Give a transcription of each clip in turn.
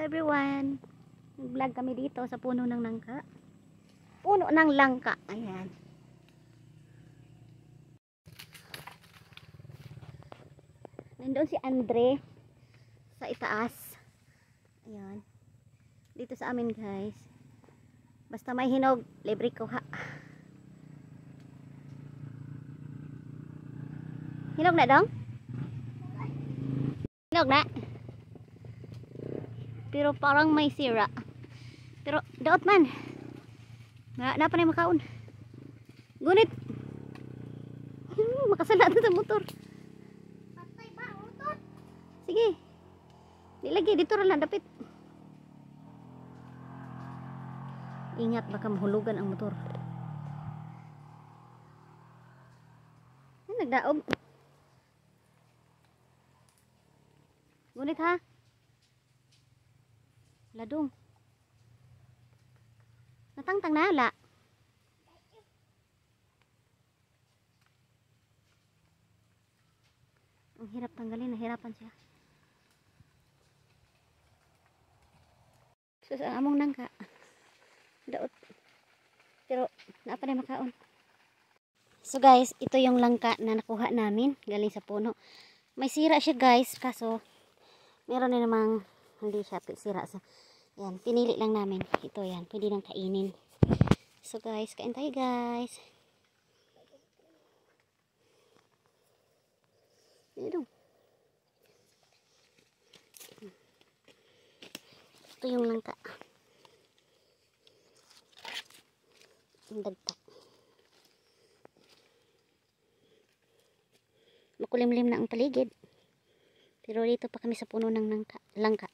everyone. Nag-vlog kami dito sa puno ng langka. Puno ng langka. Ayan. Nandoon si Andre sa itaas. Ayan. Dito sa amin guys. Basta may hinog, libre ko ha. Hinog na dong? Hinog na. Pero parang may sira. Pero daot man. Na pa na makaon. Gunit. Makasala sa motor. Patay ba motor? Sige. Di lagi dito ra lang dapit. Ingat baka mahulugan ang motor. Nagdaog. Gunit ha. Ladong. Natangtang na ala. Ang hirap tanggalin, nahirapan siya. So sa among nangka. Daot. Pero naapa na makaon. So guys, ito yung langka na nakuha namin galing sa puno. May sira siya guys, kaso meron na namang hindi siya sira sa. Yan, pinili lang namin. Ito yan, pwede nang kainin. So guys, kain tayo guys. Ito yung langka. Ang dagta. Makulimlim na ang paligid. Pero dito pa kami sa puno ng langka.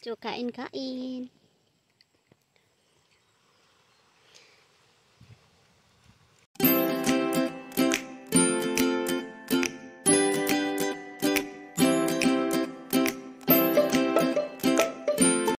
So, kain-kain.